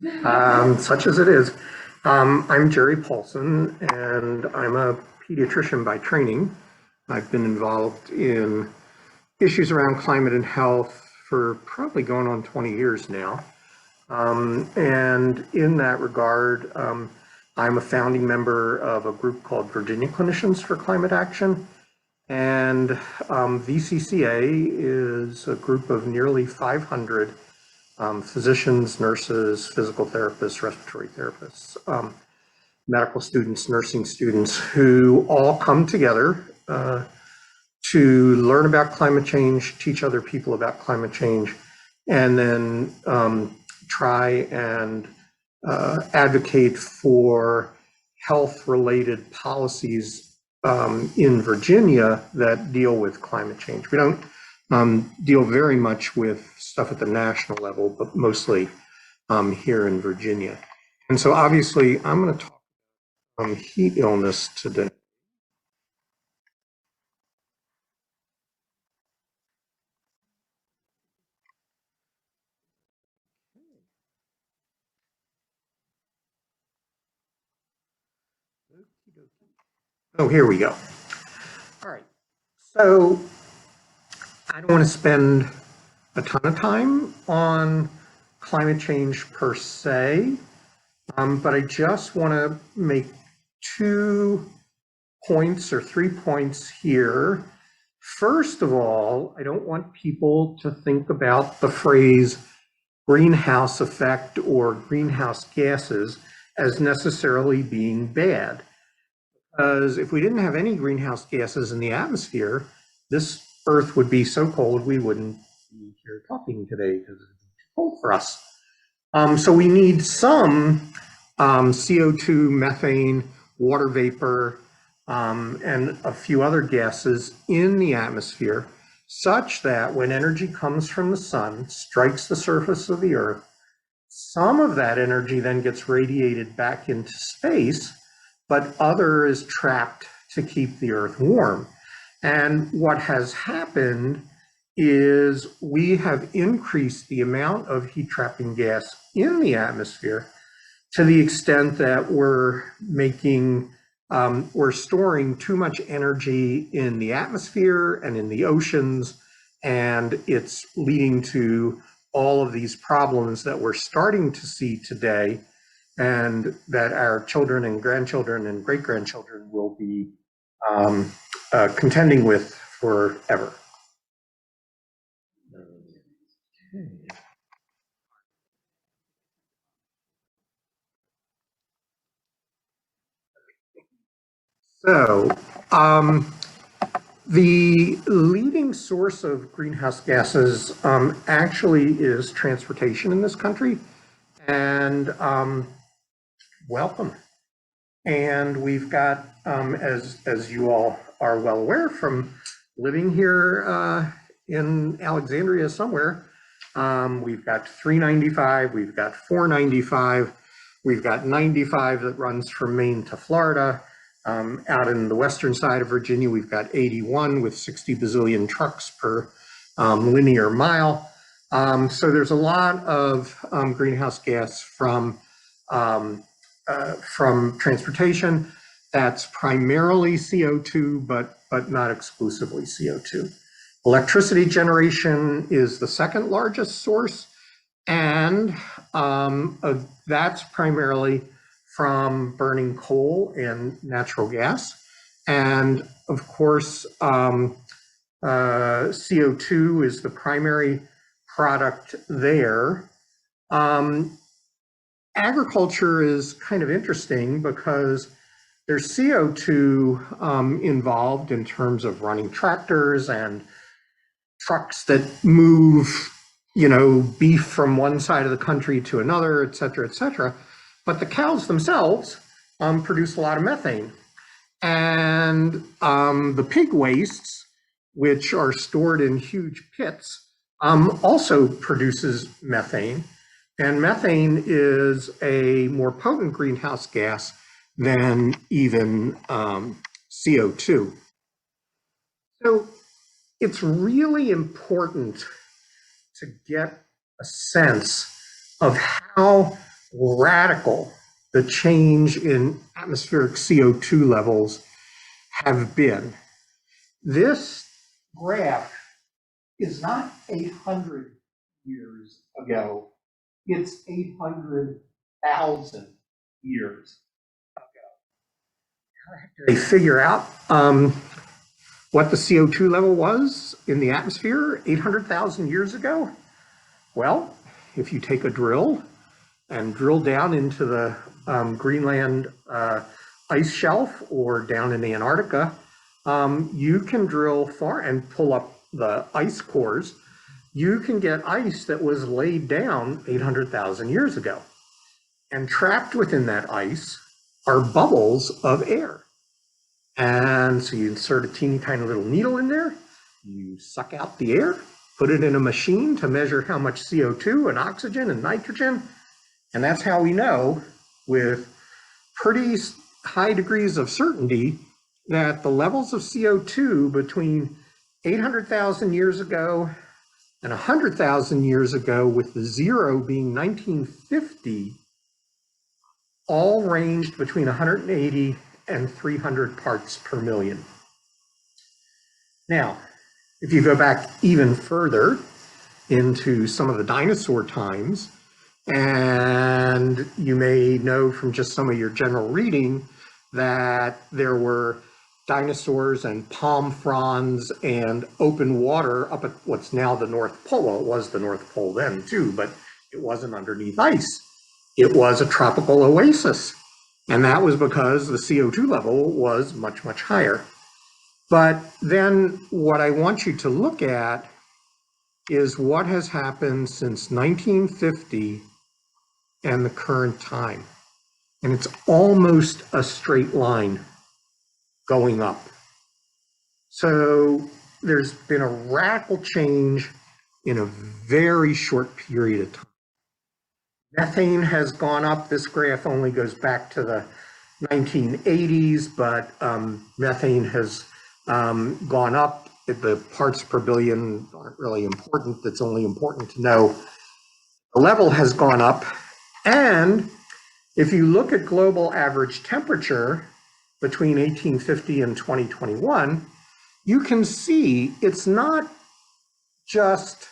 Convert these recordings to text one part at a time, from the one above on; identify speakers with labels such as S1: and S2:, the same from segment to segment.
S1: Such as it is. I'm Jerry Paulson, and I'm a pediatrician by training. I've been involved in issues around climate and health for probably going on 20 years now. And in that regard, I'm a founding member of a group called Virginia Clinicians for Climate Action. And VCCA is a group of nearly 500 physicians, nurses, physical therapists, respiratory therapists, medical students, nursing students, who all come together to learn about climate change, teach other people about climate change, and then try and advocate for health-related policies in Virginia that deal with climate change. We don't deal very much with stuff at the national level, but mostly here in Virginia. And so obviously I'm going to talk heat illness today. Oh, here we go. All right. So I don't want to spend a ton of time on climate change per se, but I just want to make 2 points or 3 points here. First of all, I don't want people to think about the phrase greenhouse effect or greenhouse gases as necessarily being bad. Because if we didn't have any greenhouse gases in the atmosphere, this Earth would be so cold we wouldn't be here talking today because it's too cold for us. So we need some CO2, methane, water vapor, and a few other gases in the atmosphere, such that when energy comes from the sun, strikes the surface of the Earth, some of that energy then gets radiated back into space, but other is trapped to keep the Earth warm. And what has happened is we have increased the amount of heat trapping gas in the atmosphere to the extent that we're storing too much energy in the atmosphere and in the oceans, and it's leading to all of these problems that we're starting to see today, and that our children and grandchildren and great-grandchildren will be contending with forever. So, the leading source of greenhouse gases actually is transportation in this country, and welcome. And we've got, as you all are well aware from living here in Alexandria somewhere, we've got 395, we've got 495, we've got 95 that runs from Maine to Florida. Out in the western side of Virginia, we've got 81 with 60 bazillion trucks per linear mile. So there's a lot of greenhouse gas from transportation. That's primarily CO2, but not exclusively CO2. Electricity generation is the second largest source, and that's primarily from burning coal and natural gas. And of course, CO2 is the primary product there. Agriculture is kind of interesting because there's CO2 involved in terms of running tractors and trucks that move, beef from one side of the country to another, et cetera, et cetera. But the cows themselves produce a lot of methane. And the pig wastes, which are stored in huge pits, also produces methane. And methane is a more potent greenhouse gas than even CO2. So it's really important to get a sense of how radical the change in atmospheric CO2 levels have been. This graph is not 800 years ago, it's 800,000 years ago. They figure out what the CO2 level was in the atmosphere 800,000 years ago. Well, if you take a drill and drill down into the Greenland ice shelf or down in Antarctica, you can drill far and pull up the ice cores. You can get ice that was laid down 800,000 years ago. And trapped within that ice are bubbles of air. And so you insert a teeny tiny little needle in there, you suck out the air, put it in a machine to measure how much CO2 and oxygen and nitrogen. And that's how we know with pretty high degrees of certainty that the levels of CO2 between 800,000 years ago and 100,000 years ago, with the zero being 1950, all ranged between 180 and 300 parts per million. Now, if you go back even further into some of the dinosaur times, and you may know from just some of your general reading that there were dinosaurs and palm fronds and open water up at what's now the North Pole. Well, it was the North Pole then too, but it wasn't underneath ice. It was a tropical oasis. And that was because the CO2 level was much, much higher. But then what I want you to look at is what has happened since 1950 and the current time. And it's almost a straight line going up. So there's been a radical change in a very short period of time. Methane has gone up. This graph only goes back to the 1980s, but methane has gone up. The parts per billion aren't really important. It's only important to know the level has gone up. And if you look at global average temperature between 1850 and 2021, you can see it's not just,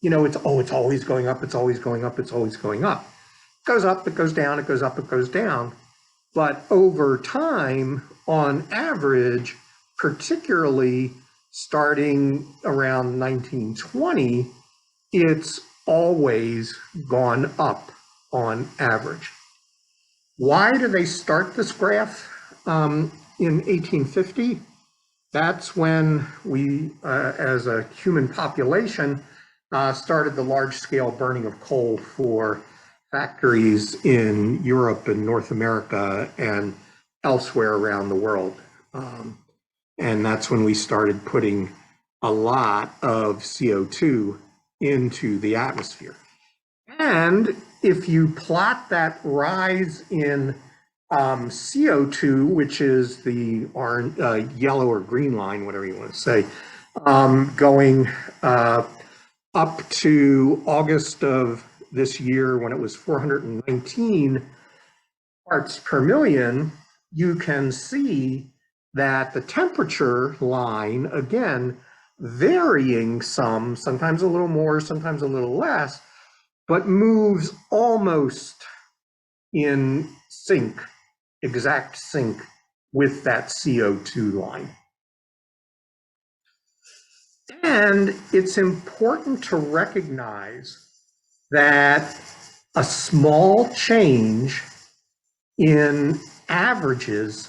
S1: it's always going up, it's always going up, it's always going up. It goes up, it goes down, it goes up, it goes down. But over time, on average, particularly starting around 1920, it's always gone up on average. Why do they start this graph in 1850? That's when we, as a human population, started the large-scale burning of coal for factories in Europe and North America and elsewhere around the world. And that's when we started putting a lot of CO2 into the atmosphere. And if you plot that rise in CO2, which is the orange, yellow or green line, whatever you want to say, going up to August of this year when it was 419 parts per million, you can see that the temperature line, again, varying sometimes a little more, sometimes a little less, but moves almost in sync, exact sync with that CO2 line. And it's important to recognize that a small change in averages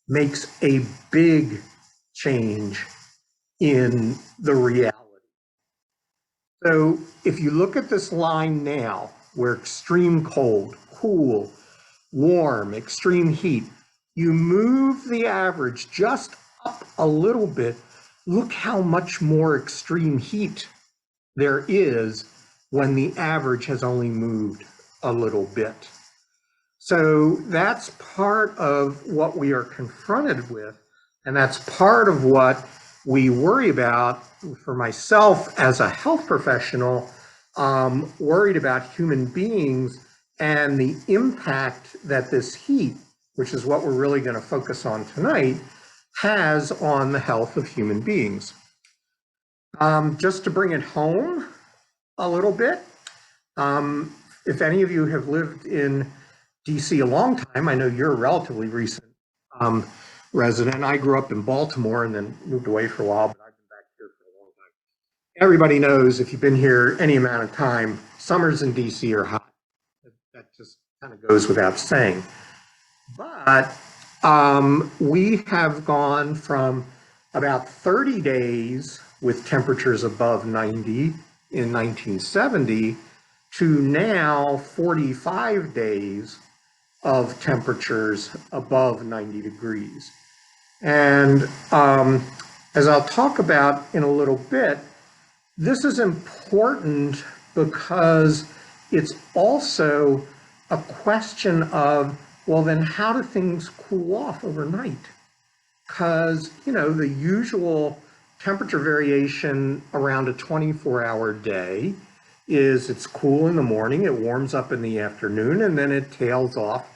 S1: makes a big change in the reality. So if you look at this line now, where extreme cold, cool, warm, extreme heat, you move the average just up a little bit, look how much more extreme heat there is when the average has only moved a little bit. So that's part of what we are confronted with, and that's part of what we worry about. For myself as a health professional, worried about human beings and the impact that this heat, which is what we're really going to focus on tonight, has on the health of human beings. Just to bring it home a little bit, if any of you have lived in DC a long time, I know you're a relatively recent resident. I grew up in Baltimore and then moved away for a while, but I've been back here for a long time. Everybody knows if you've been here any amount of time, summers in DC are hot. That just kind of goes without saying. But we have gone from about 30 days with temperatures above 90 in 1970 to now 45 days of temperatures above 90 degrees. And as I'll talk about in a little bit, this is important because it's also a question of, well, then how do things cool off overnight? Because, you know, the usual temperature variation around a 24-hour day is it's cool in the morning, it warms up in the afternoon, and then it tails off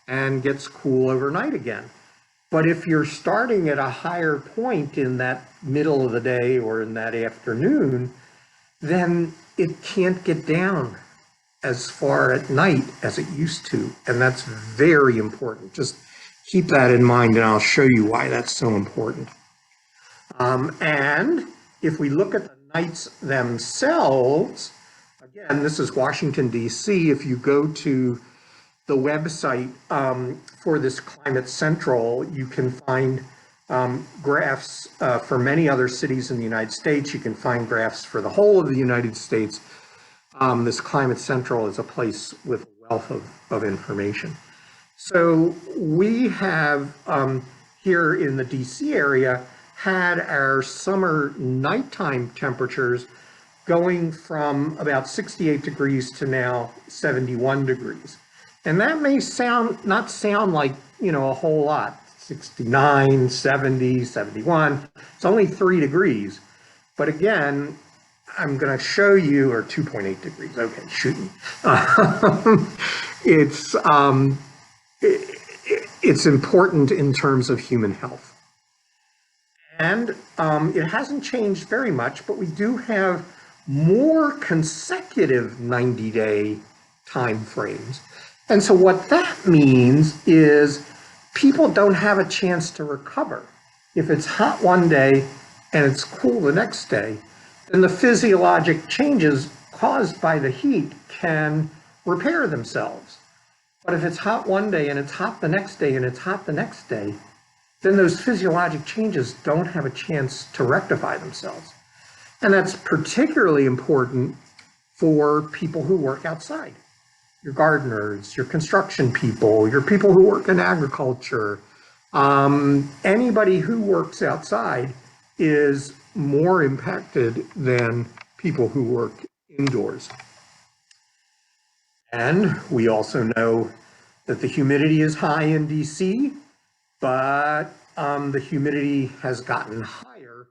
S1: and gets cool overnight again. But if you're starting at a higher point in that middle of the day or in that afternoon, then it can't get down as far at night as it used to. And that's very important. Just keep that in mind, and I'll show you why that's so important. And if we look at the nights themselves, again, this is Washington, D.C. If you go to the website for this Climate Central, you can find graphs for many other cities in the United States. You can find graphs for the whole of the United States. This Climate Central is a place with a wealth of information. So we have here in the DC area had our summer nighttime temperatures going from about 68 degrees to now 71 degrees. And that may not sound like, you know, a whole lot, 69, 70, 71, it's only 3 degrees. But again, I'm going to show you, or 2.8 degrees, okay, shoot me. It's important in terms of human health. And it hasn't changed very much, but we do have more consecutive 90-day time frames. And so what that means is people don't have a chance to recover. If it's hot one day and it's cool the next day, then the physiologic changes caused by the heat can repair themselves. But if it's hot one day and it's hot the next day and it's hot the next day, then those physiologic changes don't have a chance to rectify themselves. And that's particularly important for people who work outside. Your gardeners, your construction people, your people who work in agriculture, anybody who works outside is more impacted than people who work indoors. And we also know that the humidity is high in DC, but the humidity has gotten higher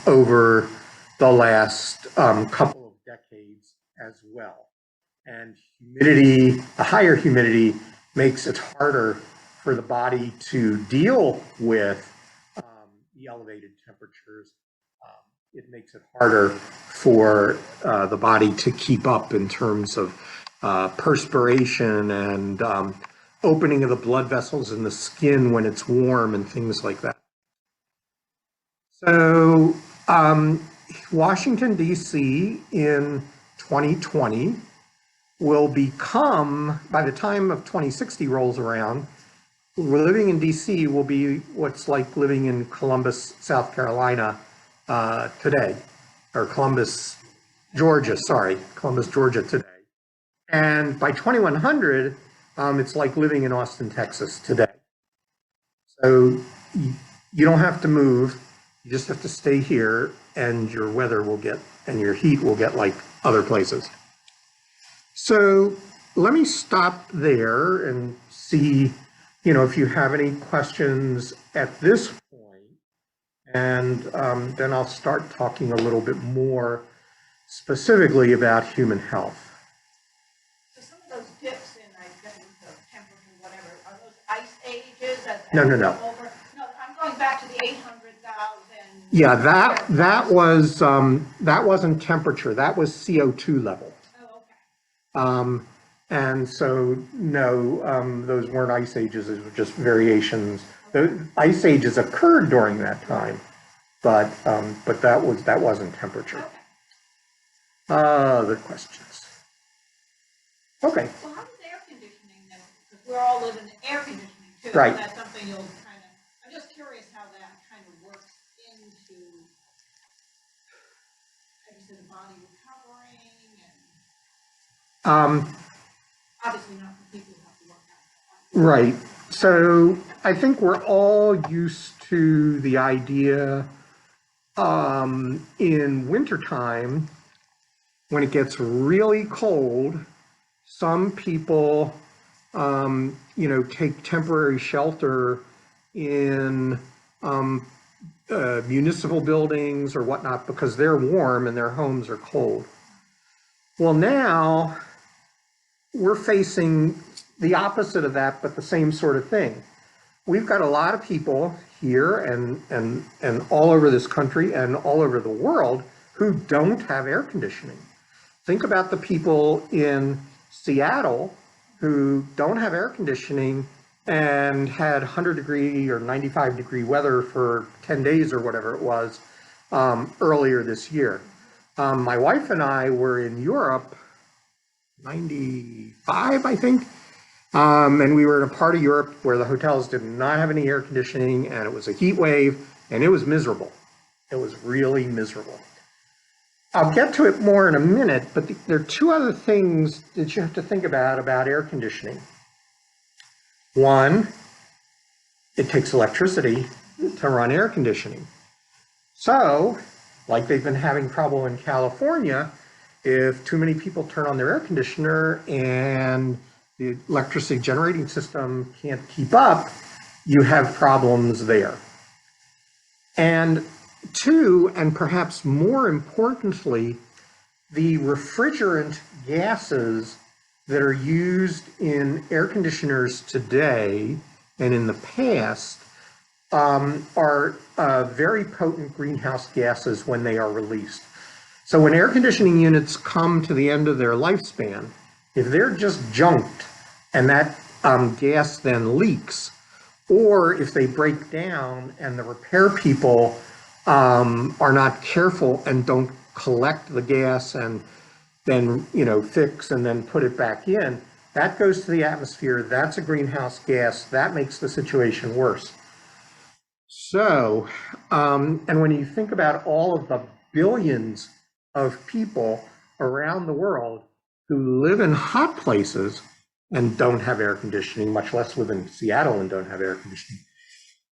S1: over the last couple of decades as well. And humidity, a higher humidity makes it harder for the body to deal with the elevated temperatures. It makes it harder for the body to keep up in terms of perspiration and opening of the blood vessels in the skin when it's warm and things like that. So Washington, D.C. in 2020 will become, by the time of 2060 rolls around, living in DC will be what's like living in Columbus, South Carolina today, or Columbus, Georgia today. And by 2100, it's like living in Austin, Texas today. So you don't have to move, you just have to stay here and your weather will get, and your heat will get like other places. So let me stop there and see, you know, if you have any questions at this point, and then I'll start talking a little bit more specifically about human health.
S2: So some of those
S1: No.
S2: Over, no, I'm going back to the 800,000.
S1: Yeah, that wasn't temperature. That was CO2 level.
S2: Oh, okay.
S1: And so, no, those weren't ice ages. It was just variations. The ice ages occurred during that time, but that wasn't temperature.
S2: Okay.
S1: Other questions? Okay.
S2: Well, how does air conditioning then? Because we're all living in air conditioning too.
S1: Right.
S2: That's something you'll kind of, I'm just curious how that kind of works into, like you said, the body recovering and obviously not for people who have to work out.
S1: Right. So I think we're all used to the idea in wintertime, when it gets really cold, some people, take temporary shelter in municipal buildings or whatnot because they're warm and their homes are cold. Well, now we're facing the opposite of that, but the same sort of thing. We've got a lot of people here and all over this country and all over the world who don't have air conditioning. Think about the people in Seattle who don't have air conditioning and had 100-degree or 95-degree weather for 10 days or whatever it was earlier this year. My wife and I were in Europe, 95, I think, and we were in a part of Europe where the hotels did not have any air conditioning, and it was a heat wave, and it was miserable. It was really miserable. I'll get to it more in a minute, but there are two other things that you have to think about air conditioning. One, it takes electricity to run air conditioning. So, like they've been having trouble in California, if too many people turn on their air conditioner and the electricity generating system can't keep up, you have problems there. And two, and perhaps more importantly, the refrigerant gases that are used in air conditioners today and in the past are very potent greenhouse gases when they are released. So when air conditioning units come to the end of their lifespan, if they're just junked and that gas then leaks, or if they break down and the repair people are not careful and don't collect the gas and then fix and then put it back in, that goes to the atmosphere. That's a greenhouse gas. That makes the situation worse. So, and when you think about all of the billions of people around the world who live in hot places and don't have air conditioning, much less live in Seattle and don't have air conditioning,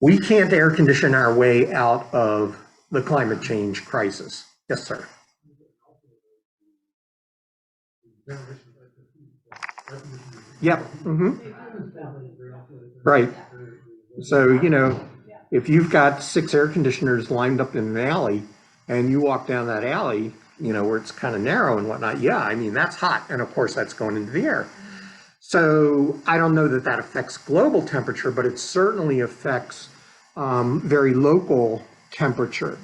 S1: we can't air condition our way out of the climate change crisis. Yes, sir. Yep. Mm-hmm. Right. So, if you've got 6 air conditioners lined up in an alley and you walk down that alley, where it's kind of narrow and whatnot, yeah, I mean, that's hot. And of course, that's going into the air. So I don't know that that affects global temperature, but it certainly affects very local temperature.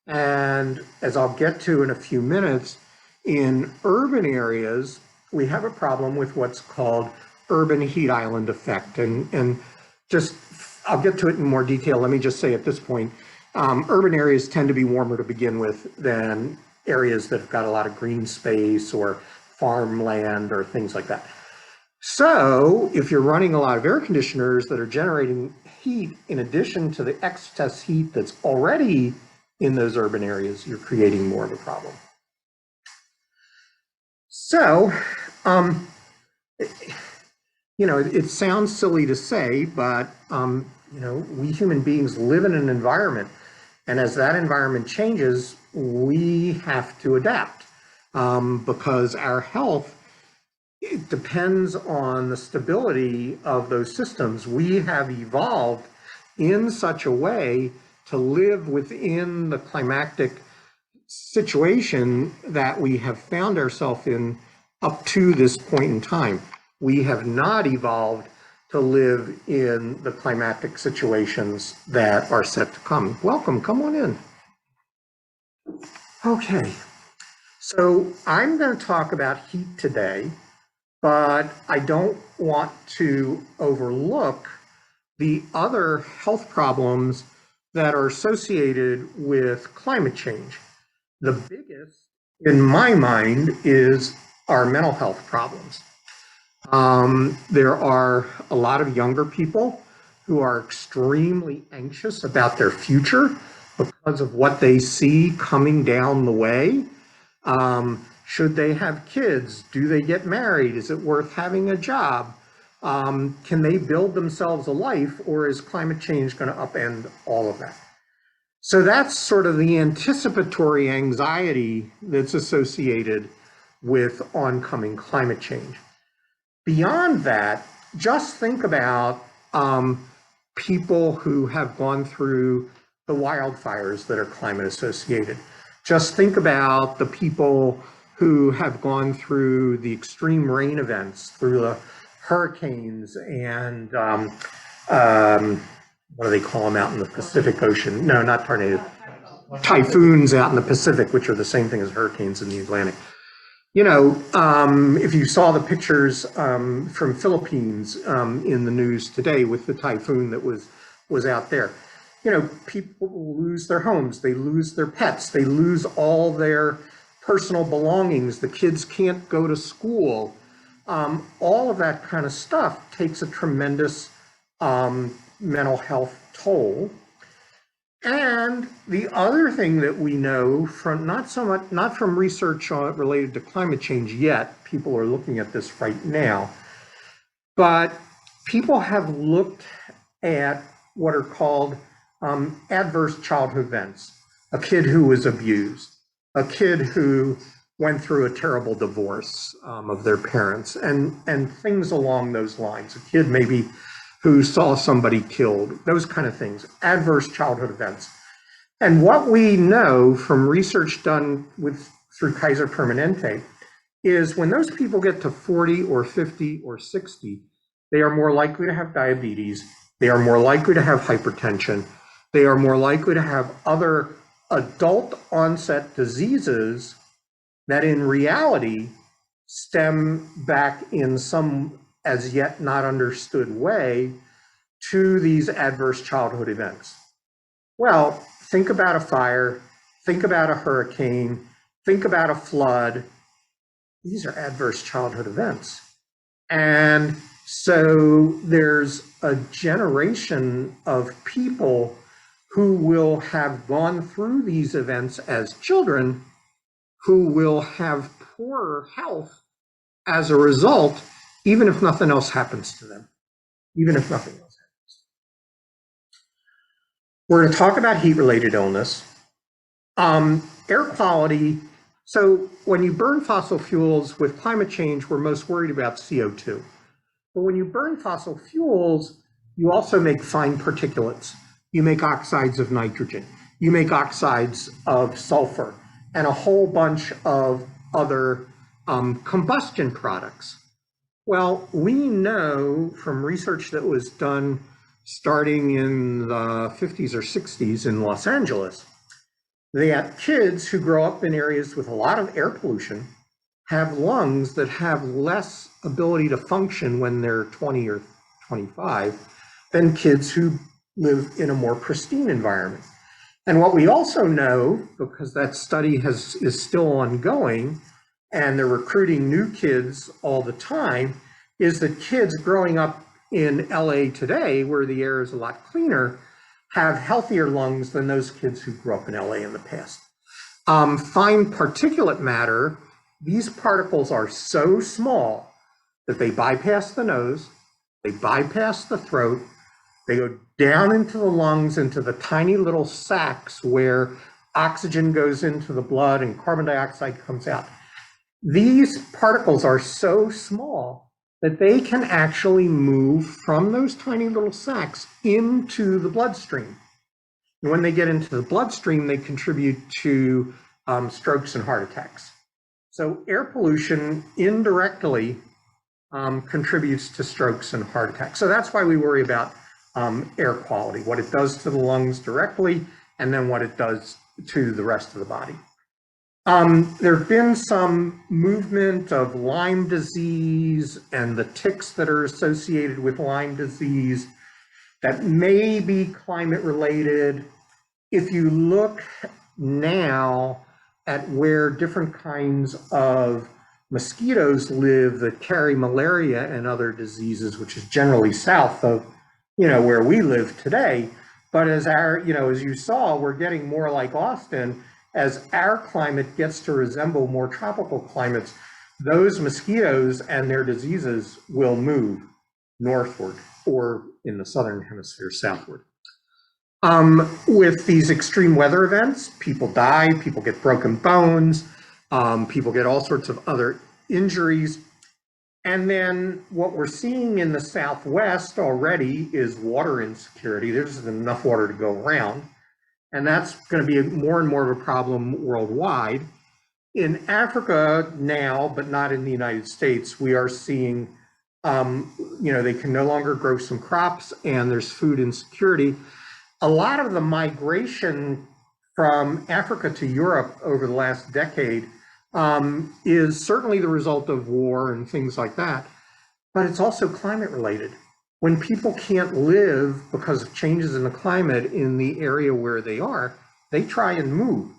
S1: And as I'll get to in a few minutes, in urban areas, we have a problem with what's called urban heat island effect. And just, I'll get to it in more detail. Let me just say at this point, urban areas tend to be warmer to begin with than areas that have got a lot of green space or farmland or things like that. So if you're running a lot of air conditioners that are generating heat in addition to the excess heat that's already in those urban areas, you're creating more of a problem. So, it sounds silly to say, but, we human beings live in an environment, and as that environment changes, we have to adapt because our health, it depends on the stability of those systems. We have evolved in such a way to live within the climactic situation that we have found ourselves in up to this point in time. We have not evolved to live in the climatic situations that are set to come. Welcome, come on in. Okay, so I'm going to talk about heat today, but I don't want to overlook the other health problems that are associated with climate change. The biggest, in my mind, is our mental health problems. There are a lot of younger people who are extremely anxious about their future because of what they see coming down the way. Should they have kids? Do they get married? Is it worth having a job? Can they build themselves a life, or is climate change going to upend all of that? So that's sort of the anticipatory anxiety that's associated with oncoming climate change. Beyond that, just think about people who have gone through the wildfires that are climate associated. Just think about the people who have gone through the extreme rain events, through the hurricanes and what do they call them out in the Pacific Ocean? No, not tornadoes. Typhoons out in the Pacific, which are the same thing as hurricanes in the Atlantic. You know, if you saw the pictures from Philippines in the news today with the typhoon that was out there, you know, people lose their homes, they lose their pets, they lose all their personal belongings, the kids can't go to school. All of that kind of stuff takes a tremendous mental health toll. And the other thing that we know from not from research related to climate change yet, people are looking at this right now, but people have looked at what are called adverse childhood events. A kid who was abused, a kid who went through a terrible divorce of their parents, and things along those lines. A kid maybe who saw somebody killed, those kind of things, adverse childhood events. And what we know from research done through Kaiser Permanente is when those people get to 40 or 50 or 60, they are more likely to have diabetes, they are more likely to have hypertension, they are more likely to have other adult onset diseases that in reality stem back in some as yet not understood way to these adverse childhood events. Well, think about a fire, think about a hurricane, think about a flood. These are adverse childhood events. And so there's a generation of people who will have gone through these events as children who will have poorer health as a result, even if nothing else happens to them, even if nothing else happens. We're going to talk about heat-related illness. Air quality. So when you burn fossil fuels with climate change, we're most worried about CO2. But when you burn fossil fuels, you also make fine particulates. You make oxides of nitrogen. You make oxides of sulfur and a whole bunch of other combustion products. Well, we know from research that was done starting in the 50s or 60s in Los Angeles, that kids who grow up in areas with a lot of air pollution have lungs that have less ability to function when they're 20 or 25 than kids who live in a more pristine environment. And what we also know, because that study is still ongoing, and they're recruiting new kids all the time, is that kids growing up in LA today, where the air is a lot cleaner, have healthier lungs than those kids who grew up in LA in the past. Fine particulate matter, these particles are so small that they bypass the nose, they bypass the throat, they go down into the lungs, into the tiny little sacs where oxygen goes into the blood and carbon dioxide comes out. These particles are so small that they can actually move from those tiny little sacs into the bloodstream. And when they get into the bloodstream, they contribute to strokes and heart attacks. So air pollution indirectly contributes to strokes and heart attacks. So that's why we worry about air quality, what it does to the lungs directly, and then what it does to the rest of the body. There have been some movement of Lyme disease and the ticks that are associated with Lyme disease that may be climate related. If you look now at where different kinds of mosquitoes live that carry malaria and other diseases, which is generally south of, where we live today. But as as you saw, we're getting more like Austin. As our climate gets to resemble more tropical climates, those mosquitoes and their diseases will move northward, or in the southern hemisphere, southward. With these extreme weather events, people die, people get broken bones, people get all sorts of other injuries. And then what we're seeing in the Southwest already is water insecurity. There isn't enough water to go around. And that's going to be more and more of a problem worldwide. In Africa now, but not in the United States, we are seeing, they can no longer grow some crops and there's food insecurity. A lot of the migration from Africa to Europe over the last decade is certainly the result of war and things like that, but it's also climate related. When people can't live because of changes in the climate in the area where they are, they try and move.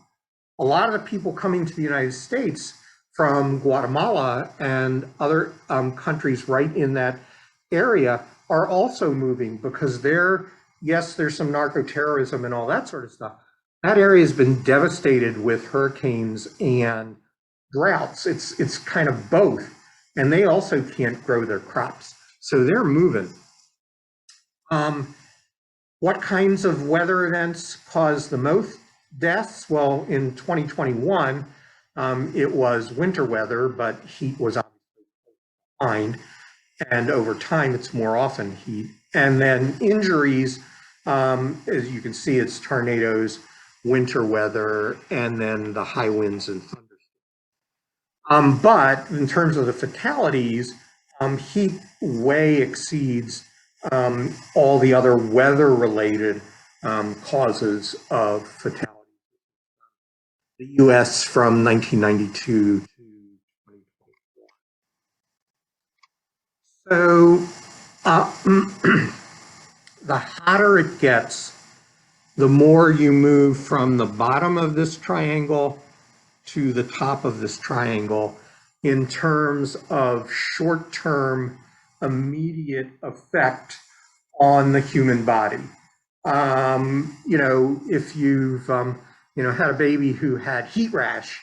S1: A lot of the people coming to the United States from Guatemala and other countries right in that area are also moving because yes, there's some narco-terrorism and all that sort of stuff. That area has been devastated with hurricanes and droughts. It's kind of both. And they also can't grow their crops. So they're moving. What kinds of weather events cause the most deaths? Well, in 2021, it was winter weather, but heat was obviously behind. And over time, it's more often heat. And then injuries, as you can see, it's tornadoes, winter weather, and then the high winds and thunderstorms. But in terms of the fatalities, heat way exceeds all the other weather-related causes of fatality. The U.S. from 1992 to 2021. So the hotter it gets, the more you move from the bottom of this triangle to the top of this triangle in terms of short-term immediate effect on the human body. If you've had a baby who had heat rash,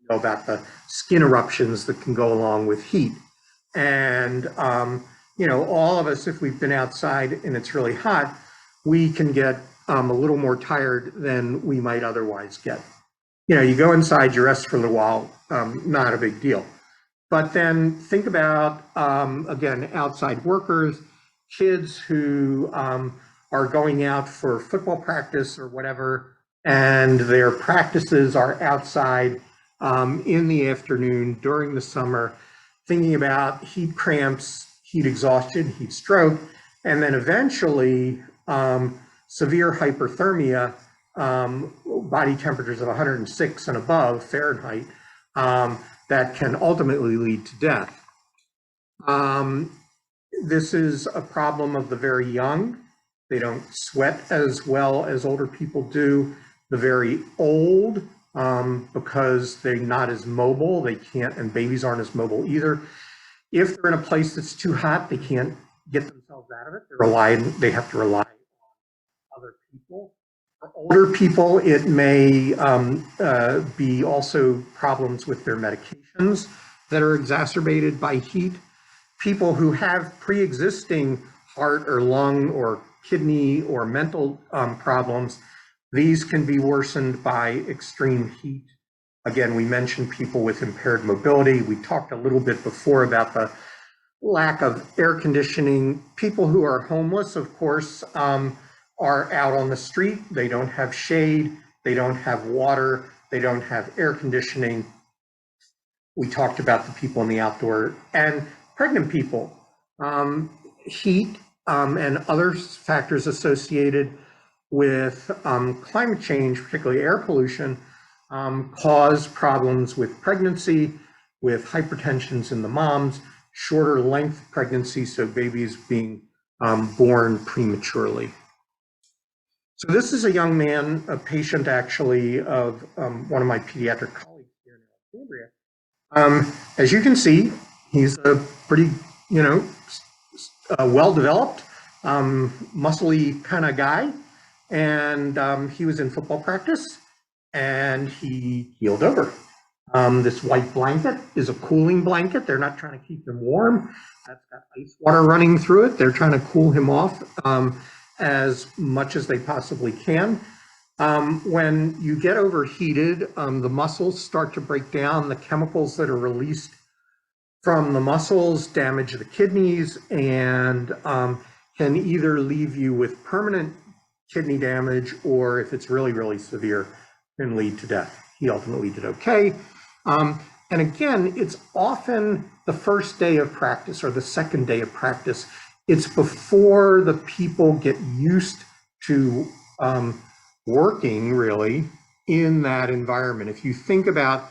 S1: you know about the skin eruptions that can go along with heat. And all of us, if we've been outside and it's really hot, we can get a little more tired than we might otherwise get. You go inside, you rest for a little while, not a big deal. But then think about, again, outside workers, kids who are going out for football practice or whatever, and their practices are outside in the afternoon during the summer, thinking about heat cramps, heat exhaustion, heat stroke, and then eventually severe hyperthermia, body temperatures of 106 and above Fahrenheit, that can ultimately lead to death. This is a problem of the very young. They don't sweat as well as older people do. The very old, because they're not as mobile, they can't, and babies aren't as mobile either. If they're in a place that's too hot, they can't get themselves out of it. They have to rely on other people. For older people, it may be also problems with their medications that are exacerbated by heat. People who have pre-existing heart or lung or kidney or mental problems, these can be worsened by extreme heat. Again, we mentioned people with impaired mobility. We talked a little bit before about the lack of air conditioning. People who are homeless, of course, are out on the street. They don't have shade, they don't have water, they don't have air conditioning. We talked about the people in the outdoor, and pregnant people. Heat and other factors associated with climate change, particularly air pollution, cause problems with pregnancy, with hypertensions in the moms, shorter length pregnancy, so babies being born prematurely. So this is a young man, a patient actually of one of my pediatric colleagues here in Alexandria. As you can see, he's a pretty, well-developed, muscly kind of guy. And he was in football practice and he keeled over. This white blanket is a cooling blanket. They're not trying to keep him warm. That's got ice water running through it. They're trying to cool him off as much as they possibly can. When you get overheated, the muscles start to break down. The chemicals that are released from the muscles damage the kidneys and can either leave you with permanent kidney damage, or if it's really, really severe, can lead to death. He ultimately did okay. And again, it's often the first day of practice or the second day of practice. It's before the people get used to working really in that environment. If you think about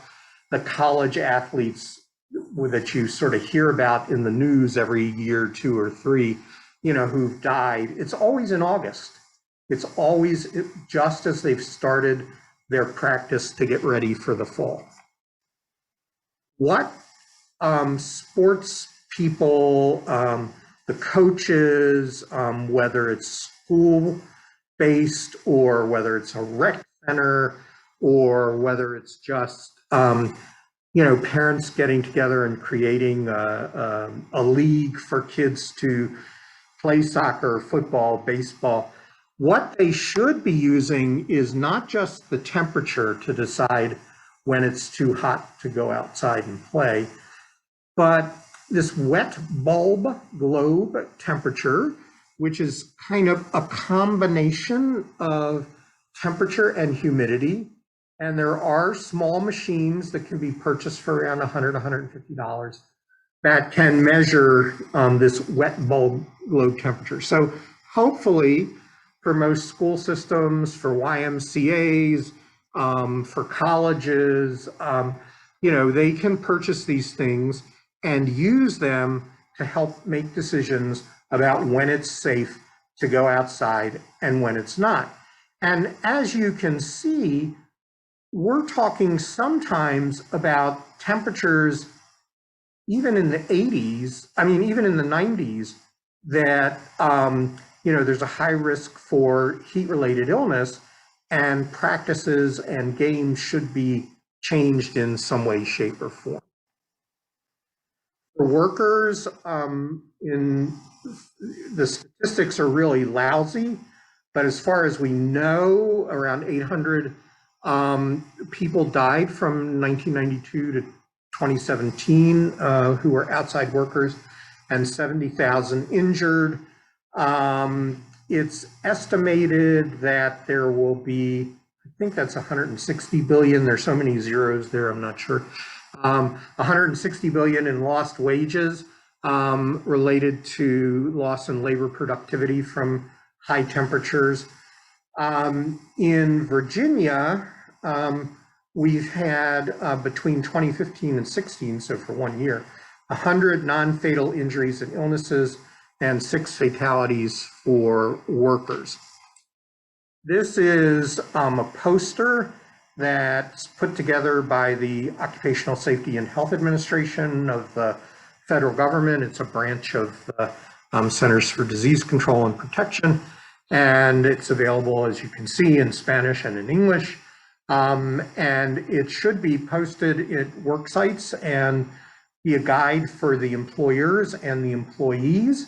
S1: the college athletes that you sort of hear about in the news every year, 2 or 3, who've died, it's always in August. It's always just as they've started their practice to get ready for the fall. What sports people, the coaches, whether it's school-based or whether it's a rec center or whether it's just parents getting together and creating a league for kids to play soccer, football, baseball. What they should be using is not just the temperature to decide when it's too hot to go outside and play, but this wet bulb globe temperature, which is kind of a combination of temperature and humidity. And there are small machines that can be purchased for around $100, $150 that can measure this wet bulb globe temperature. So hopefully for most school systems, for YMCAs, for colleges, they can purchase these things and use them to help make decisions about when it's safe to go outside and when it's not. And as you can see, we're talking sometimes about temperatures even in the 80s, even in the 90s, that, there's a high risk for heat-related illness, and practices and games should be changed in some way, shape, or form. For workers, the statistics are really lousy, but as far as we know, around 800 people died from 1992 to 2017 who were outside workers, and 70,000 injured. It's estimated that there will be, I think that's 160 billion. There's so many zeros there, I'm not sure. 160 billion in lost wages related to loss in labor productivity from high temperatures. In Virginia, we've had between 2015 and 16, so for 1 year, 100 non-fatal injuries and illnesses and 6 fatalities for workers. This is a poster that's put together by the Occupational Safety and Health Administration of the federal government. It's a branch of the Centers for Disease Control and Protection, and it's available, as you can see, in Spanish and in English. And it should be posted at work sites and be a guide for the employers and the employees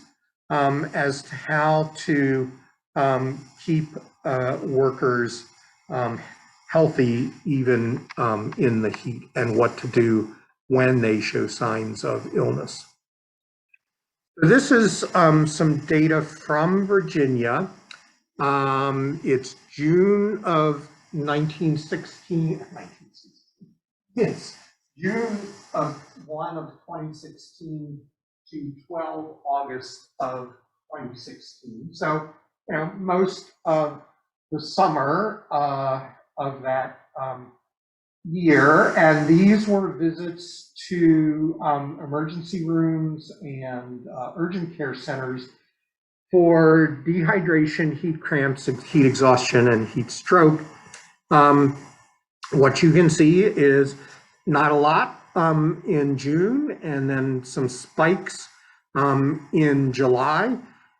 S1: as to how to keep workers healthy even in the heat, and what to do when they show signs of illness. So this is some data from Virginia. It's June of 1916. Yes, June of 2016 to 12 August of 2016. So, most of the summer of that year, and these were visits to emergency rooms and urgent care centers for dehydration, heat cramps, heat exhaustion, and heat stroke. What you can see is not a lot in June, and then some spikes in July.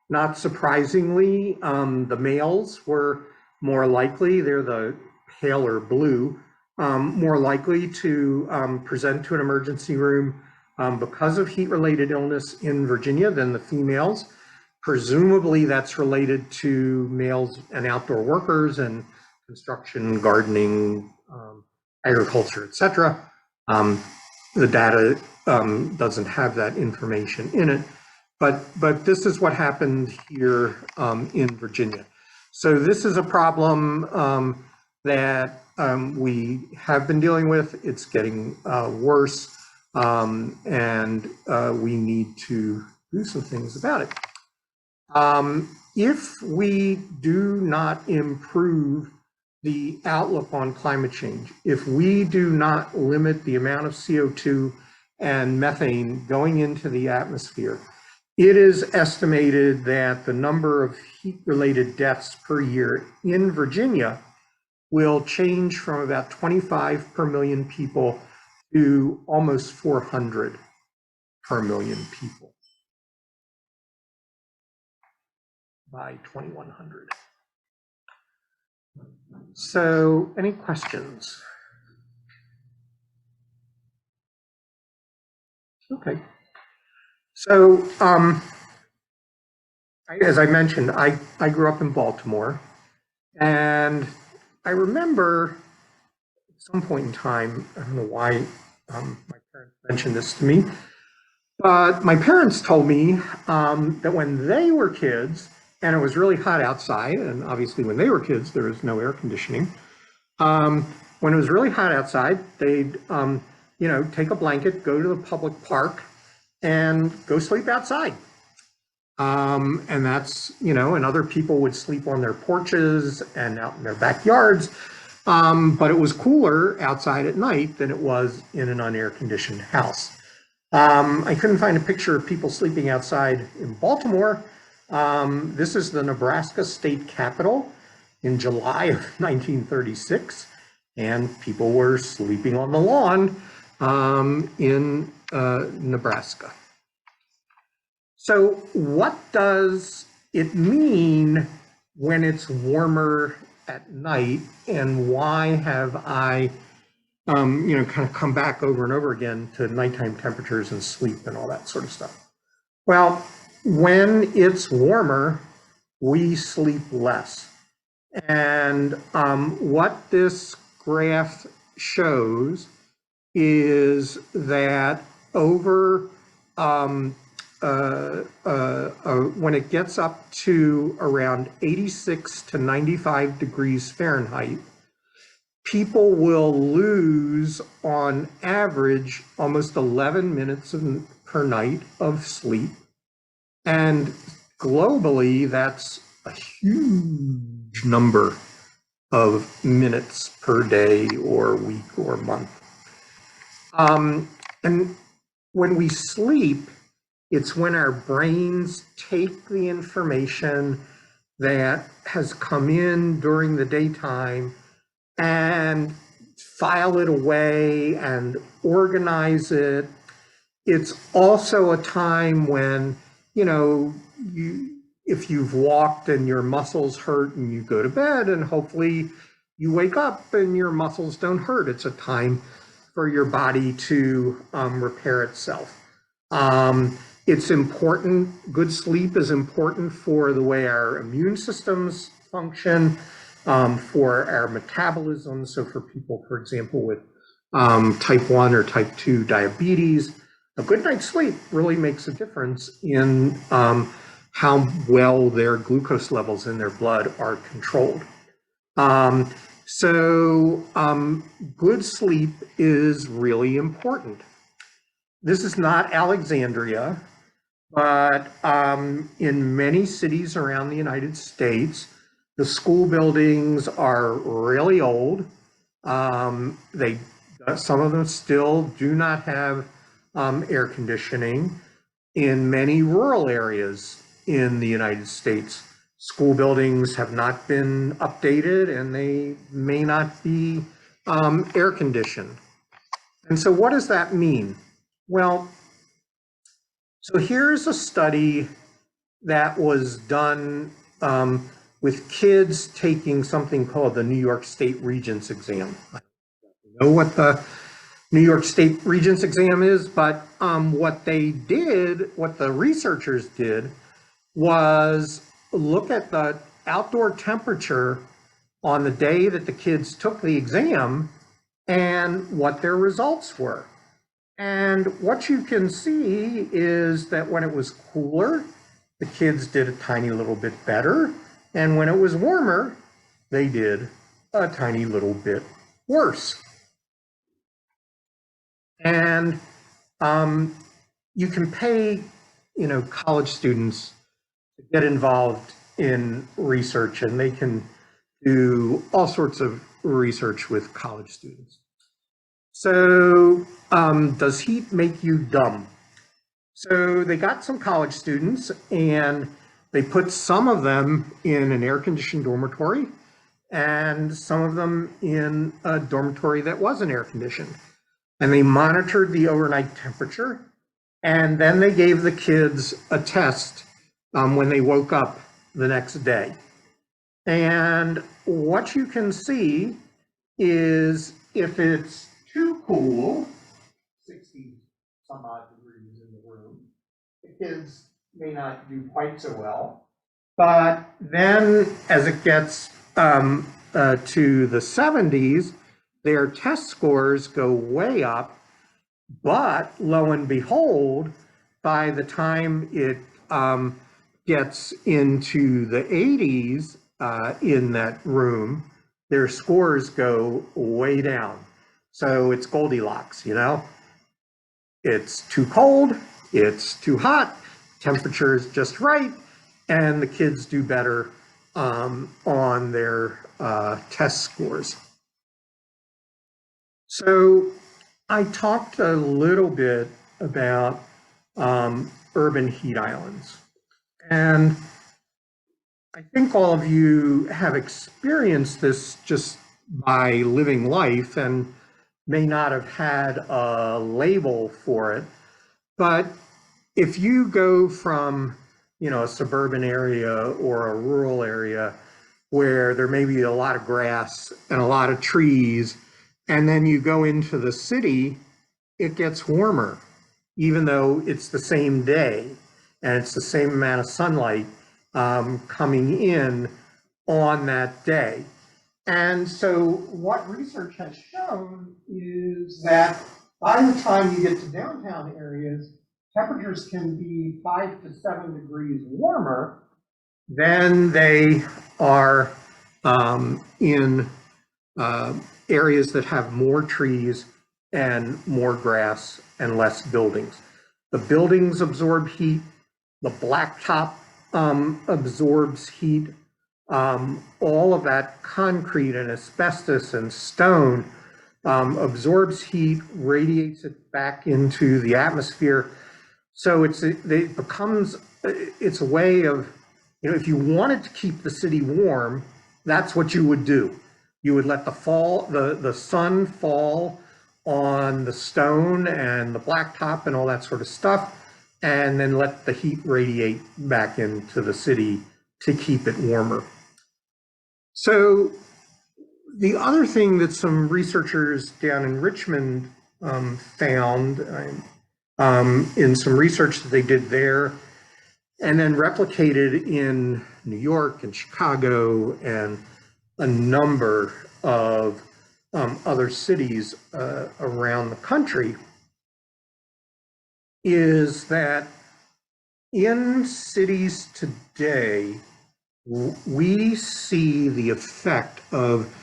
S1: Not surprisingly, the males were more likely, they're the paler blue, more likely to present to an emergency room because of heat-related illness in Virginia than the females. Presumably that's related to males and outdoor workers and construction, gardening, agriculture, etc. The data doesn't have that information in it, but this is what happened here in Virginia. So this is a problem that we have been dealing with. It's getting worse, and we need to do some things about it. If we do not improve the outlook on climate change, if we do not limit the amount of CO2 and methane going into the atmosphere, it is estimated that the number of heat-related deaths per year in Virginia will change from about 25 per million people to almost 400 per million people by 2100. So, any questions? Okay. So, as I mentioned, I grew up in Baltimore, and I remember at some point in time, I don't know why my parents mentioned this to me, but my parents told me that when they were kids, and it was really hot outside, and obviously when they were kids, there was no air conditioning. When it was really hot outside, they'd take a blanket, go to the public park, and go sleep outside. And that's, and other people would sleep on their porches and out in their backyards. But it was cooler outside at night than it was in an unair-conditioned house. I couldn't find a picture of people sleeping outside in Baltimore. This is the Nebraska state capitol in July of 1936, and people were sleeping on the lawn in Nebraska. So what does it mean when it's warmer at night, and why have I kind of come back over and over again to nighttime temperatures and sleep and all that sort of stuff? Well, when it's warmer, we sleep less. And what this graph shows is that over when it gets up to around 86 to 95 degrees Fahrenheit, people will lose, on average, almost 11 minutes per night of sleep. And globally, that's a huge number of minutes per day or week or month. And when we sleep, it's when our brains take the information that has come in during the daytime and file it away and organize it. It's also a time when, if you've walked and your muscles hurt and you go to bed, and hopefully you wake up and your muscles don't hurt. It's a time for your body to repair itself. It's important, good sleep is important for the way our immune systems function, for our metabolism. So for people, for example, with type 1 or type 2 diabetes, a good night's sleep really makes a difference in how well their glucose levels in their blood are controlled. So good sleep is really important. This is not Alexandria. but in many cities around the United States, the school buildings are really old. They, some of them still do not have air conditioning. In many rural areas in the United States, school buildings have not been updated and they may not be air conditioned. And so what does that mean? Well, so here's a study that was done with kids taking something called the New York State Regents exam. I don't know what the New York State Regents exam is, but what they did, what the researchers did, was look at the outdoor temperature on the day that the kids took the exam and what their results were. And what you can see is that when it was cooler, the kids did a tiny little bit better. And when it was warmer, they did a tiny little bit worse. And you can pay, college students to get involved in research, and they can do all sorts of research with college students. So, does heat make you dumb? So they got some college students and they put some of them in an air-conditioned dormitory and some of them in a dormitory that wasn't air-conditioned. And they monitored the overnight temperature, and then they gave the kids a test when they woke up the next day. And what you can see is if it's too cool, 60 some odd degrees in the room, the kids may not do quite so well. But then as it gets to the 70s, their test scores go way up. But lo and behold, by the time it gets into the 80s in that room, their scores go way down. So it's Goldilocks, It's too cold, it's too hot, temperature is just right, and the kids do better on their test scores. So I talked a little bit about urban heat islands. And I think all of you have experienced this just by living life and may not have had a label for it. But if you go from, a suburban area or a rural area where there may be a lot of grass and a lot of trees, and then you go into the city, it gets warmer, even though it's the same day and it's the same amount of sunlight coming in on that day. And so what research has shown is that by the time you get to downtown areas, temperatures can be 5 to 7 degrees warmer than they are in areas that have more trees and more grass and less buildings. The buildings absorb heat, the blacktop absorbs heat, all of that concrete and asbestos and stone absorbs heat, radiates it back into the atmosphere. So it's a way of, if you wanted to keep the city warm, that's what you would do. You would let the sun fall on the stone and the blacktop and all that sort of stuff, and then let the heat radiate back into the city to keep it warmer. So the other thing that some researchers down in Richmond found in some research that they did there, and then replicated in New York and Chicago and a number of other cities around the country, is that in cities today, we see the effect of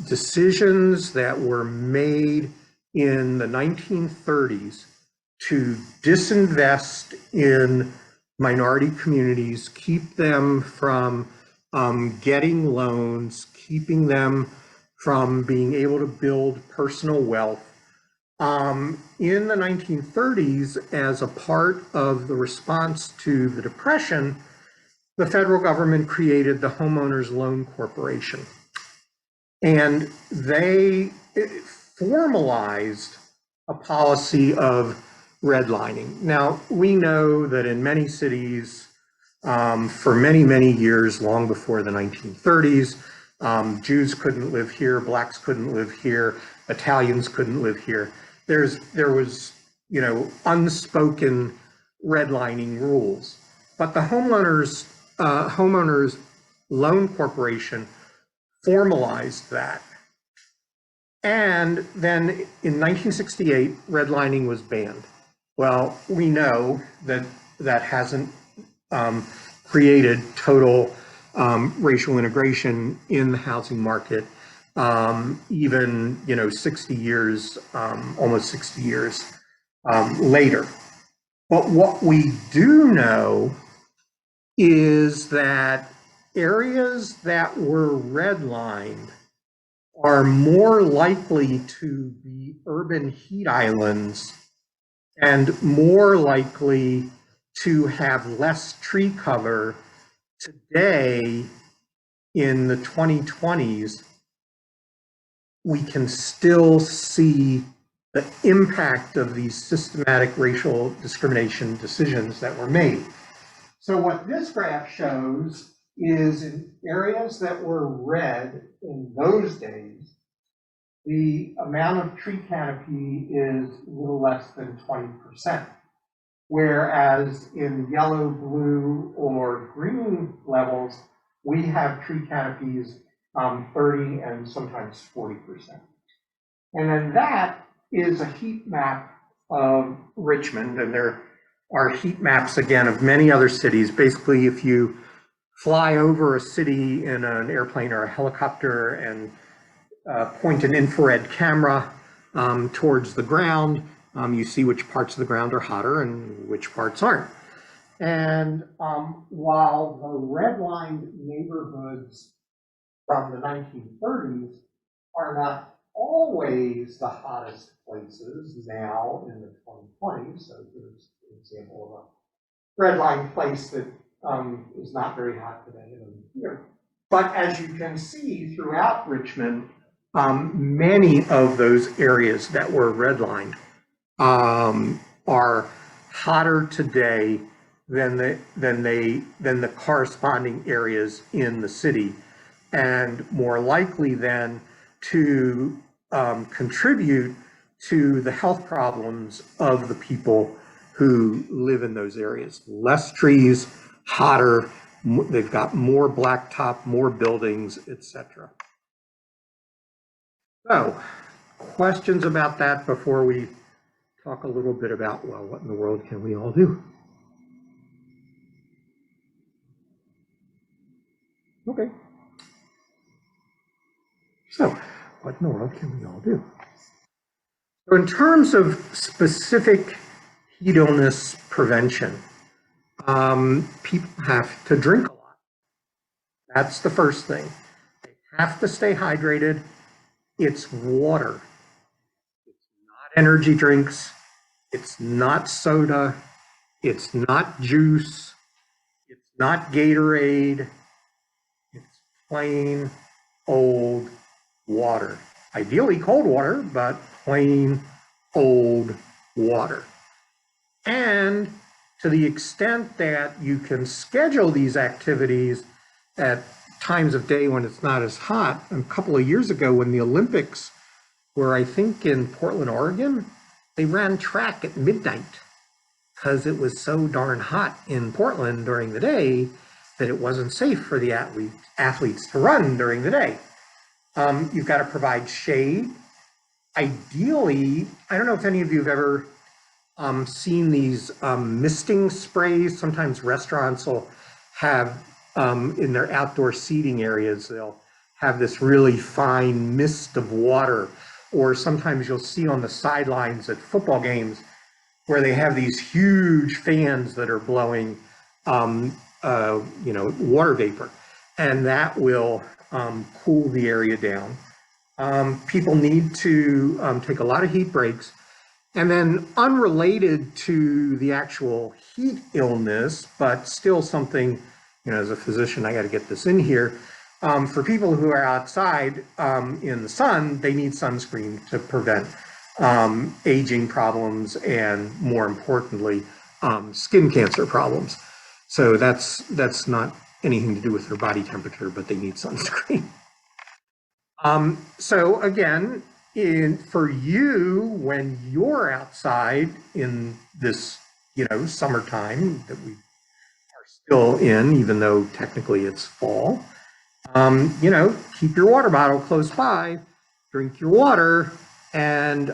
S1: decisions that were made in the 1930s to disinvest in minority communities, keep them from getting loans, keeping them from being able to build personal wealth. In the 1930s, as a part of the response to the Depression, the federal government created the Homeowners Loan Corporation. And they formalized a policy of redlining. Now, we know that in many cities, for many, many years, long before the 1930s, Jews couldn't live here, blacks couldn't live here, Italians couldn't live here. There was, unspoken redlining rules. But the homeowners loan corporation formalized that. And then in 1968, redlining was banned. Well, we know that that hasn't created total racial integration in the housing market, even 60 years, almost 60 years later. But what we do know is that areas that were redlined are more likely to be urban heat islands and more likely to have less tree cover today. In the 2020s, we can still see the impact of these systematic racial discrimination decisions that were made. So what this graph shows is in areas that were red in those days, the amount of tree canopy is a little less than 20%. Whereas in yellow, blue, or green levels, we have tree canopies 30 and sometimes 40%. And then that is a heat map of Richmond, and there are heat maps again of many other cities. Basically, if you fly over a city in an airplane or a helicopter and point an infrared camera towards the ground, you see which parts of the ground are hotter and which parts aren't. And while the redlined neighborhoods from the 1930s are not always the hottest places now in the 2020s, so here's an example of a redlined place that is not very hot today. But as you can see throughout Richmond, many of those areas that were redlined are hotter today than the corresponding areas in the city, and more likely then to contribute to the health problems of the people who live in those areas. Less trees, hotter, they've got more blacktop, more buildings, etc. So, questions about that before we talk a little bit about, well, what in the world can we all do? Okay. So, what in the world can we all do? So in terms of specific heat illness prevention, people have to drink a lot. That's the first thing. They have to stay hydrated. It's water. It's not energy drinks. It's not soda. It's not juice. It's not Gatorade. It's plain old water. Ideally cold water, but plain old water. And to the extent that you can schedule these activities at times of day when it's not as hot. A couple of years ago when the Olympics were, I think, in Portland, Oregon, they ran track at midnight because it was so darn hot in Portland during the day that it wasn't safe for the athletes to run during the day. You've got to provide shade. Ideally, I don't know if any of you have ever seen these misting sprays. Sometimes restaurants will have in their outdoor seating areas, they'll have this really fine mist of water, or sometimes you'll see on the sidelines at football games where they have these huge fans that are blowing, water vapor, and that will cool the area down. People need to take a lot of heat breaks. And then unrelated to the actual heat illness, but still something, as a physician, I got to get this in here. For people who are outside in the sun, they need sunscreen to prevent aging problems and, more importantly, skin cancer problems. So that's not anything to do with their body temperature, but they need sunscreen. So again, for you, when you're outside in this, summertime that we are still in, even though technically it's fall, keep your water bottle close by, drink your water, and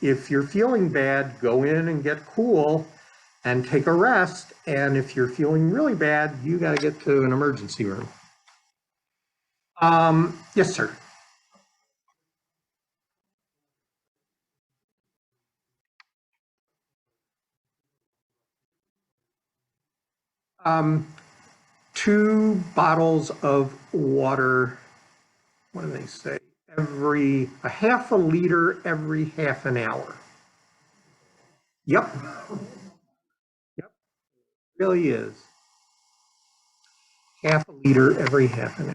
S1: if you're feeling bad, go in and get cool and take a rest. And if you're feeling really bad, you got to get to an emergency room. Yes, sir. Um, 2 bottles of water, what do they say? A half a liter every half an hour. Yep. Yep. Really is. Half a liter every half an hour.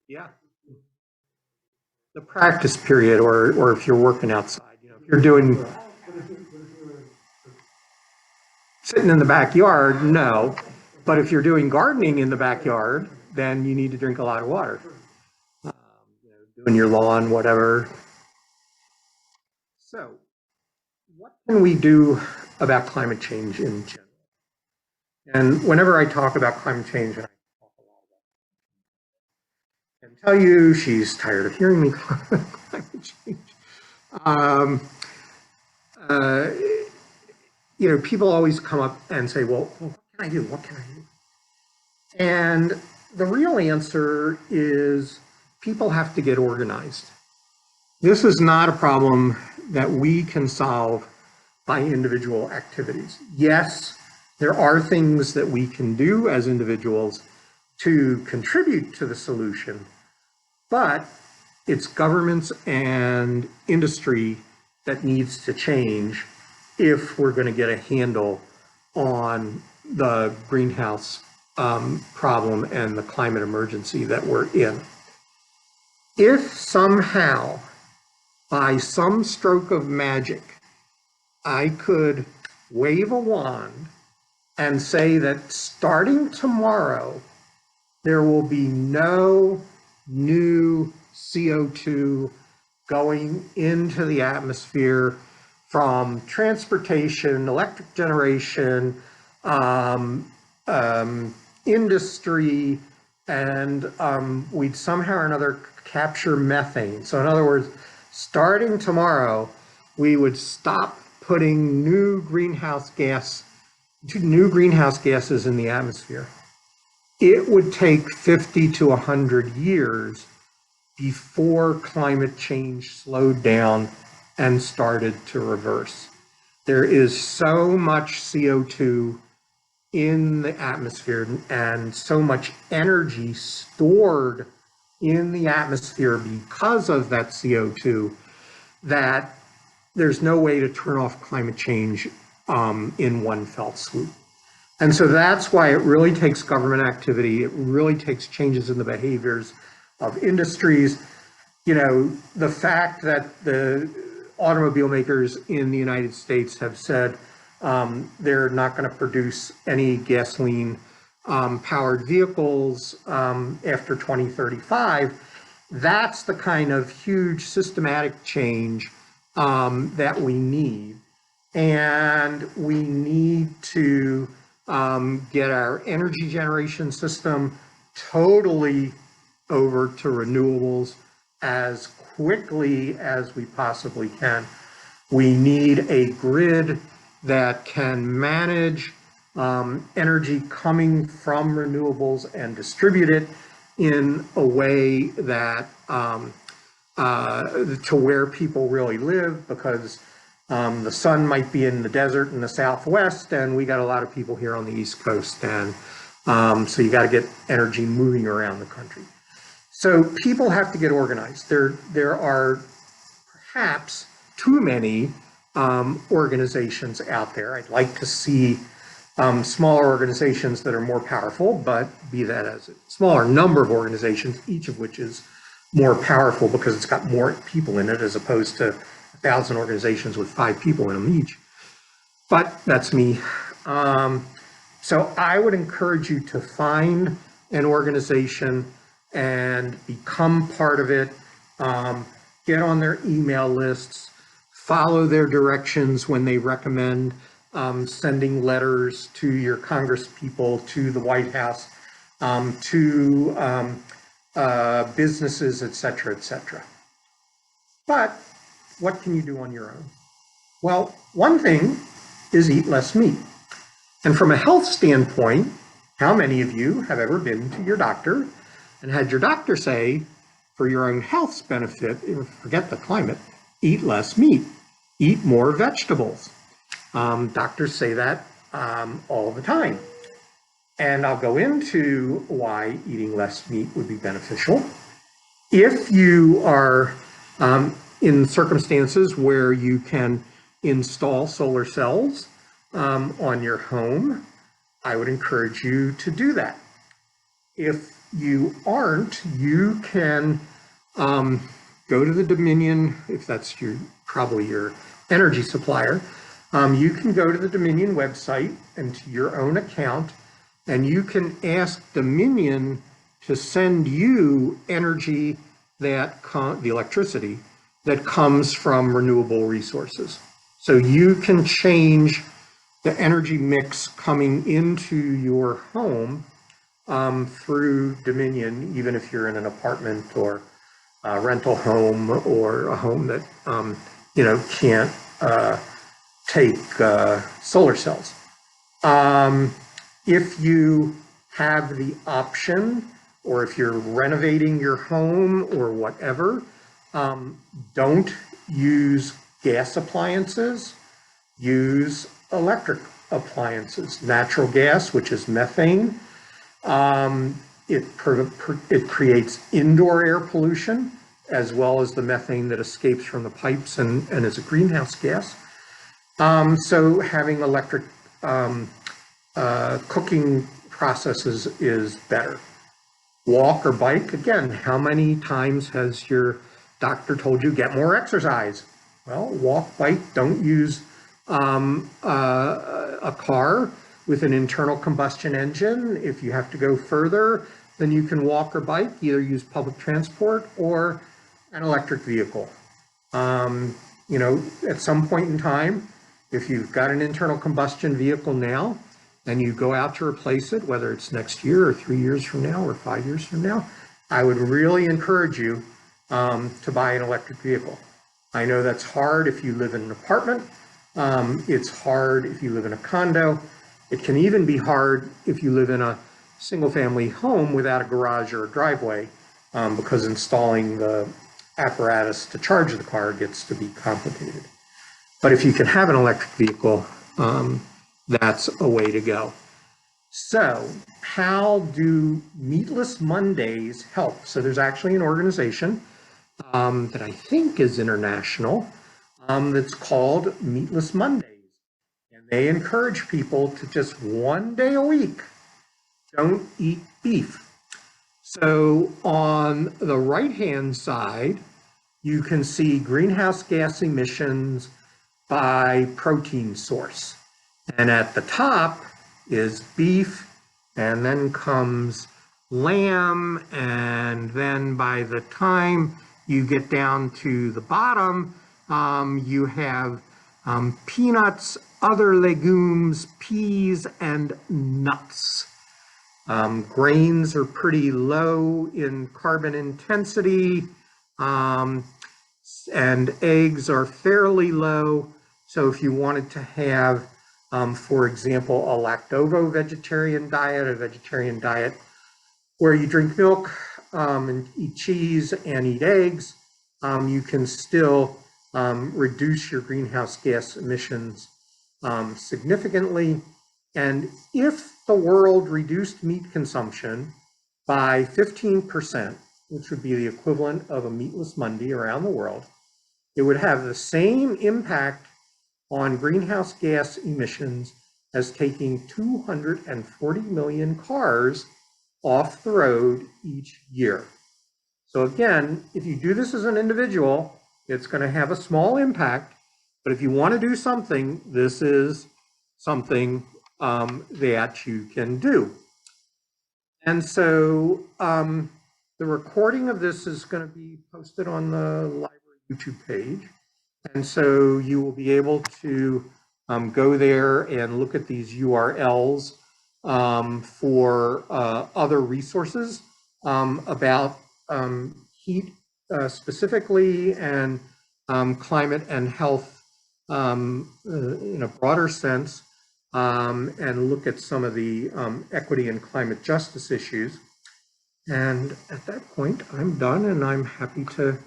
S1: Yeah. The practice period, or if you're working outside, if you're doing sitting in the backyard, no. But if you're doing gardening in the backyard, then you need to drink a lot of water. Doing your lawn, whatever. So, what can we do about climate change in general? And whenever I talk about climate change, and I talk a lot about it, I can tell you she's tired of hearing me talk about climate change. People always come up and say, well, what can I do? What can I do? And the real answer is people have to get organized. This is not a problem that we can solve by individual activities. Yes, there are things that we can do as individuals to contribute to the solution, but it's governments and industry that needs to change if we're going to get a handle on the greenhouse problem and the climate emergency that we're in. If somehow, by some stroke of magic, I could wave a wand and say that starting tomorrow, there will be no new CO2 going into the atmosphere from transportation, electric generation, industry, and we'd somehow or another capture methane. So in other words, starting tomorrow, we would stop putting new greenhouse gases in the atmosphere. It would take 50 to 100 years before climate change slowed down and started to reverse. There is so much CO2 in the atmosphere and so much energy stored in the atmosphere because of that CO2 that there's no way to turn off climate change in one fell swoop. And so that's why it really takes government activity. It really takes changes in the behaviors of industries. The fact that the automobile makers in the United States have said they're not going to produce any gasoline powered vehicles after 2035, that's the kind of huge systematic change that we need. And we need to get our energy generation system totally over to renewables as quickly as we possibly can. We need a grid that can manage energy coming from renewables and distribute it in a way that to where people really live, because the sun might be in the desert in the Southwest, and we got a lot of people here on the East Coast, and so you got to get energy moving around the country. So people have to get organized. There are perhaps too many organizations out there. I'd like to see smaller organizations that are more powerful, but be that as a smaller number of organizations, each of which is more powerful because it's got more people in it, as opposed to 1,000 organizations with 5 people in them each. But that's me. So I would encourage you to find an organization and become part of it. Get on their email lists, follow their directions when they recommend sending letters to your congresspeople, to the White House, to businesses, et cetera, et cetera. But what can you do on your own? Well, one thing is eat less meat. And from a health standpoint, how many of you have ever been to your doctor and had your doctor say, for your own health's benefit, forget the climate, eat less meat, eat more vegetables? Doctors say that all the time. And I'll go into why eating less meat would be beneficial. If you are in circumstances where you can install solar cells on your home, I would encourage you to do that. If you aren't, you can go to the Dominion, if that's probably your energy supplier. You can go to the Dominion website and to your own account, and you can ask Dominion to send you energy the electricity that comes from renewable resources. So you can change the energy mix coming into your home through Dominion, even if you're in an apartment or a rental home or a home that can't take solar cells. If you have the option, or if you're renovating your home or whatever, don't use gas appliances, use electric appliances. Natural gas, which is methane, it creates indoor air pollution, as well as the methane that escapes from the pipes and is a greenhouse gas. So having electric cooking processes is better. Walk or bike, again, how many times has your doctor told you get more exercise? Well, walk, bike, don't use a car with an internal combustion engine. If you have to go further, then you can walk or bike, either use public transport or an electric vehicle. At some point in time, if you've got an internal combustion vehicle now, and you go out to replace it, whether it's next year or 3 years from now or 5 years from now, I would really encourage you to buy an electric vehicle. I know that's hard if you live in an apartment. It's hard if you live in a condo. It can even be hard if you live in a single-family home without a garage or a driveway, because installing the apparatus to charge the car gets to be complicated. But if you can have an electric vehicle, that's a way to go. So how do Meatless Mondays help? So there's actually an organization that I think is international that's called Meatless Mondays. And they encourage people to just 1 day a week don't eat beef. So on the right-hand side, you can see greenhouse gas emissions by protein source. And at the top is beef, and then comes lamb, and then by the time you get down to the bottom, you have peanuts, other legumes, peas, and nuts. Grains are pretty low in carbon intensity, and eggs are fairly low. So if you wanted to have, for example, a lactovo-vegetarian diet, a vegetarian diet where you drink milk and eat cheese and eat eggs, you can still reduce your greenhouse gas emissions significantly. And if the world reduced meat consumption by 15%, which would be the equivalent of a meatless Monday around the world, it would have the same impact on greenhouse gas emissions as taking 240 million cars off the road each year. So again, if you do this as an individual, it's going to have a small impact, but if you want to do something, this is something that you can do. And so the recording of this is going to be posted on the library YouTube page. And so you will be able to go there and look at these URLs for other resources about heat specifically, and climate and health in a broader sense, and look at some of the equity and climate justice issues. And at that point, I'm done, and I'm happy to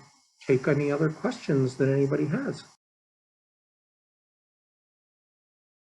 S1: take any other questions that anybody has.